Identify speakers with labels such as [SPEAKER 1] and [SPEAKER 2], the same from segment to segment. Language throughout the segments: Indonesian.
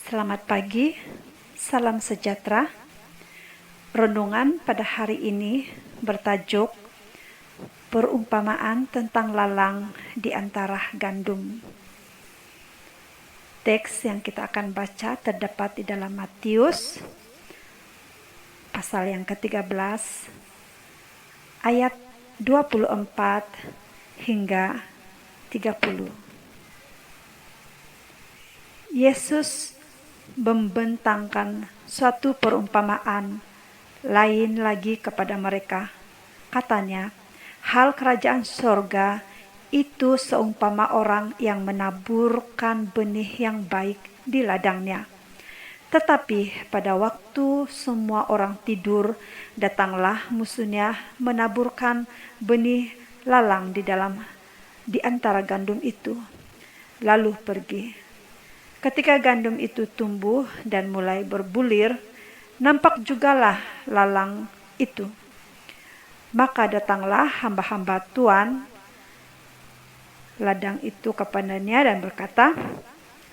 [SPEAKER 1] Selamat pagi, salam sejahtera. Renungan pada hari ini bertajuk perumpamaan tentang lalang di antara gandum. Teks yang kita akan baca terdapat di dalam Matius pasal yang ke-13 ayat 24 hingga 30. Yesus membentangkan suatu perumpamaan lain lagi kepada mereka. Katanya, hal kerajaan sorga itu seumpama orang yang menaburkan benih yang baik di ladangnya. Tetapi pada waktu semua orang tidur, datanglah musuhnya menaburkan benih lalang di antara gandum itu, lalu pergi. Ketika gandum itu tumbuh dan mulai berbulir, nampak jugalah lalang itu. Maka datanglah hamba-hamba Tuan ladang itu kepadanya dan berkata,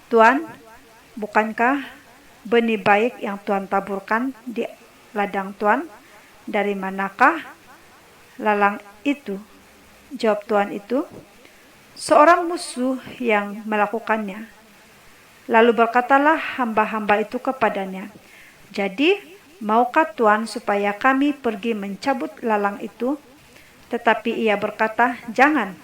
[SPEAKER 1] "Tuan, bukankah benih baik yang Tuan taburkan di ladang Tuan? Dari manakah lalang itu?" Jawab Tuan itu, "Seorang musuh yang melakukannya." Lalu berkatalah hamba-hamba itu kepadanya, "Jadi, maukah Tuan supaya kami pergi mencabut lalang itu?" Tetapi ia berkata, "Jangan,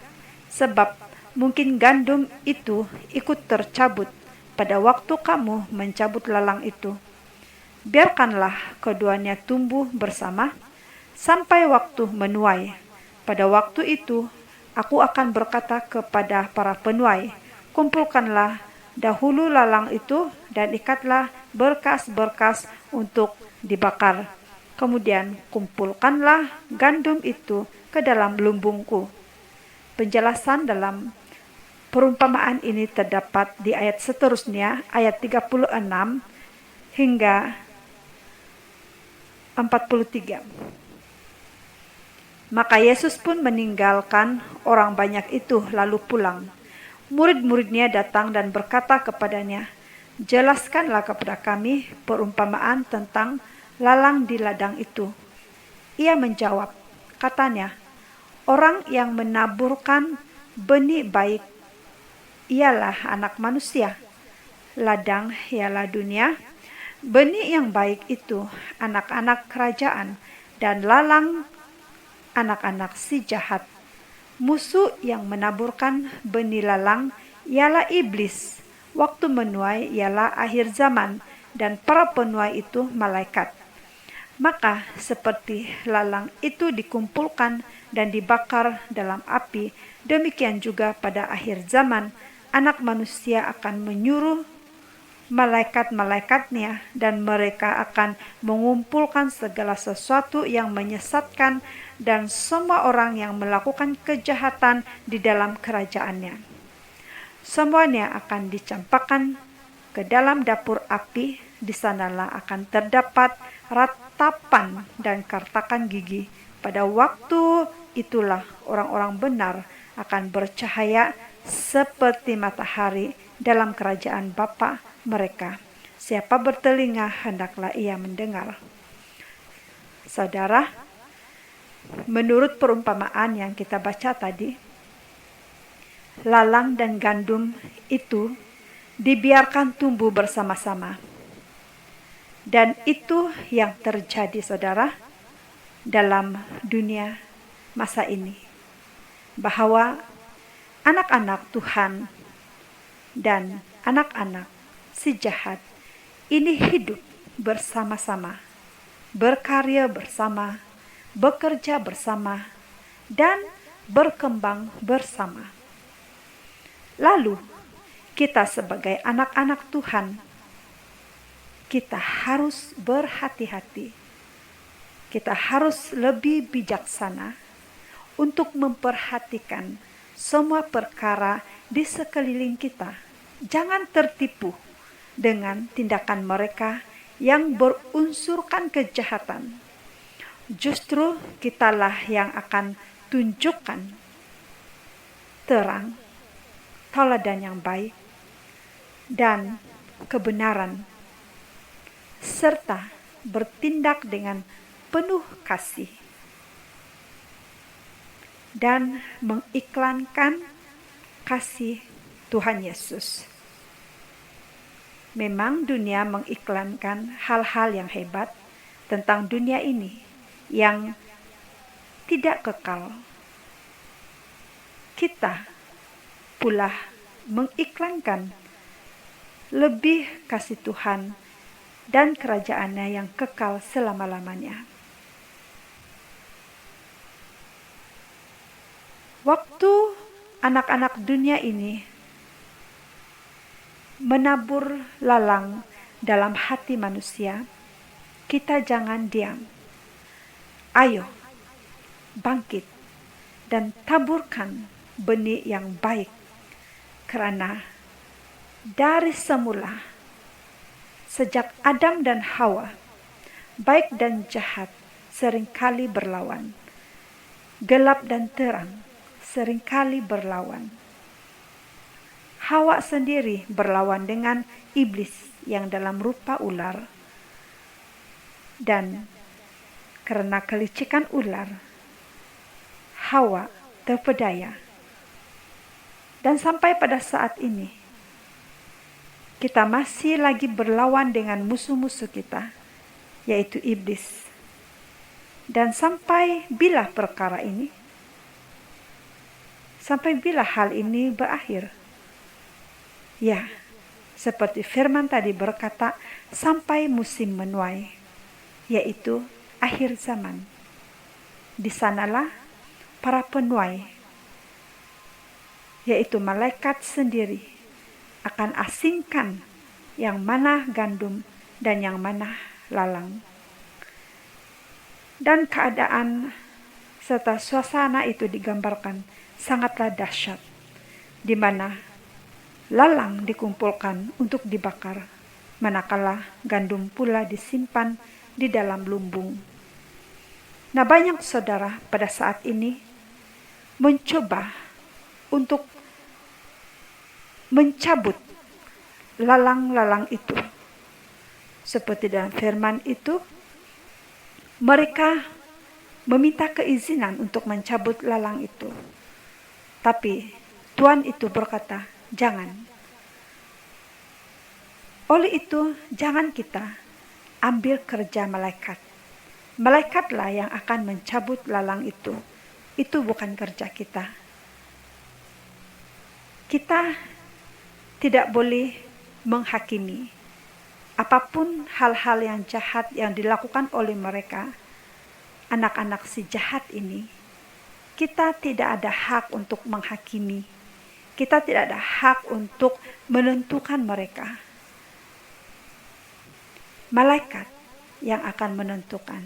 [SPEAKER 1] sebab mungkin gandum itu ikut tercabut pada waktu kamu mencabut lalang itu. Biarkanlah keduanya tumbuh bersama sampai waktu menuai. Pada waktu itu, aku akan berkata kepada para penuai, kumpulkanlah dahulu lalang itu dan ikatlah berkas-berkas untuk dibakar. Kemudian kumpulkanlah gandum itu ke dalam lumbungku." Penjelasan dalam perumpamaan ini terdapat di ayat seterusnya, ayat 36 hingga 43. Maka Yesus pun meninggalkan orang banyak itu lalu pulang. Murid-muridnya datang dan berkata kepadanya, "Jelaskanlah kepada kami perumpamaan tentang lalang di ladang itu." Ia menjawab, katanya, "Orang yang menaburkan benih baik ialah anak manusia. Ladang ialah dunia. Benih yang baik itu anak-anak kerajaan, dan lalang anak-anak si jahat. Musuh yang menaburkan benih lalang ialah iblis. Waktu menuai ialah akhir zaman, dan para penuai itu malaikat. Maka seperti lalang itu dikumpulkan dan dibakar dalam api, demikian juga pada akhir zaman Anak Manusia akan menyuruh malaikat-malaikatnya, dan mereka akan mengumpulkan segala sesuatu yang menyesatkan dan semua orang yang melakukan kejahatan di dalam kerajaannya. Semuanya akan dicampakkan ke dalam dapur api. Di sanalah akan terdapat ratapan dan kartakan gigi. Pada waktu itulah orang-orang benar akan bercahaya seperti matahari dalam kerajaan Bapa mereka. Siapa bertelinga, hendaklah ia mendengar. Saudara, menurut perumpamaan yang kita baca tadi, lalang dan gandum itu dibiarkan tumbuh bersama-sama. Dan itu yang terjadi, saudara, dalam dunia masa ini. Bahwa anak-anak Tuhan dan anak-anak si jahat ini hidup bersama-sama, berkarya bersama, bekerja bersama, dan berkembang bersama. Lalu, kita sebagai anak-anak Tuhan, kita harus berhati-hati. Kita harus lebih bijaksana untuk memperhatikan semua perkara di sekeliling kita. Jangan tertipu dengan tindakan mereka yang berunsurkan kejahatan. Justru kitalah yang akan tunjukkan terang, teladan yang baik, dan kebenaran, serta bertindak dengan penuh kasih dan mengiklankan kasih Tuhan Yesus. Memang dunia mengiklankan hal-hal yang hebat tentang dunia ini yang tidak kekal. Kita pula mengiklankan lebih kasih Tuhan dan kerajaannya yang kekal selama-lamanya. Waktu anak-anak dunia ini menabur lalang dalam hati manusia, kita jangan diam. Ayo, bangkit dan taburkan benih yang baik, karena dari semula, sejak Adam dan Hawa, baik dan jahat seringkali berlawan, gelap dan terang seringkali berlawan. Hawa sendiri berlawan dengan iblis yang dalam rupa ular. Dan karena kelicikan ular, Hawa terpedaya. Dan sampai pada saat ini, kita masih lagi berlawan dengan musuh-musuh kita, yaitu iblis. Dan sampai bila perkara ini, sampai bila hal ini berakhir? Ya, seperti firman tadi berkata, sampai musim menuai, yaitu akhir zaman. Di sanalah para penuai, yaitu malaikat sendiri, akan asingkan yang mana gandum dan yang mana lalang. Dan keadaan serta suasana itu digambarkan sangatlah dahsyat, di mana lalang dikumpulkan untuk dibakar, manakala gandum pula disimpan di dalam lumbung. Nah, banyak saudara pada saat ini mencoba untuk mencabut lalang-lalang itu. Seperti dalam firman itu, mereka meminta keizinan untuk mencabut lalang itu. Tapi Tuhan itu berkata, jangan. Oleh itu, jangan kita ambil kerja malaikat. Malaikatlah yang akan mencabut lalang itu. Itu bukan kerja kita. Kita tidak boleh menghakimi apapun hal-hal yang jahat yang dilakukan oleh mereka, anak-anak si jahat ini. Kita tidak ada hak untuk menghakimi. Kita tidak ada hak untuk menentukan mereka. Malaikat yang akan menentukan.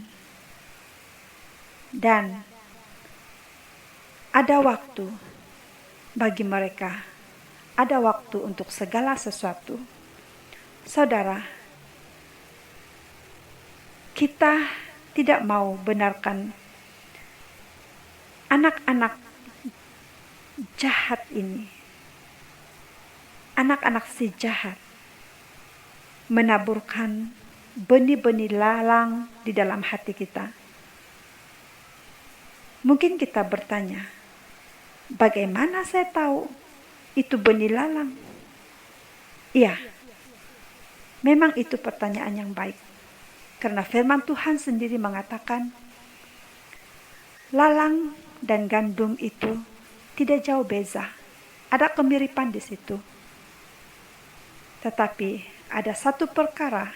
[SPEAKER 1] Dan ada waktu bagi mereka. Ada waktu untuk segala sesuatu. Saudara, kita tidak mau benarkan anak-anak jahat ini, anak-anak si jahat, menaburkan benih-benih lalang di dalam hati kita. Mungkin kita bertanya, bagaimana saya tahu itu benih lalang? Iya, memang itu pertanyaan yang baik. Karena firman Tuhan sendiri mengatakan, lalang dan gandum itu tidak jauh beza. Ada kemiripan di situ. Tetapi ada satu perkara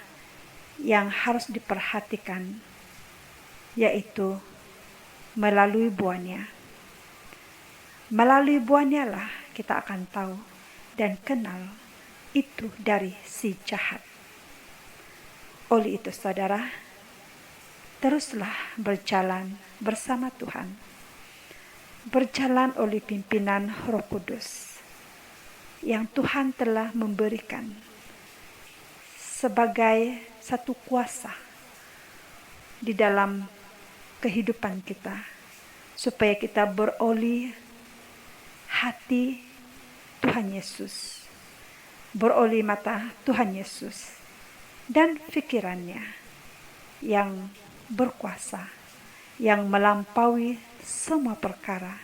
[SPEAKER 1] yang harus diperhatikan, yaitu melalui buahnya. Melalui buahnya lah kita akan tahu dan kenal itu dari si jahat. Oleh itu saudara, teruslah berjalan bersama Tuhan. Berjalan oleh pimpinan Roh Kudus yang Tuhan telah memberikan sebagai satu kuasa di dalam kehidupan kita, supaya kita beroleh hati Tuhan Yesus, beroleh mata Tuhan Yesus dan pikirannya yang berkuasa, yang melampaui semua perkara.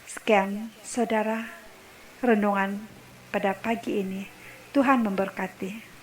[SPEAKER 1] Sekian saudara, renungan pada pagi ini. Tuhan memberkati.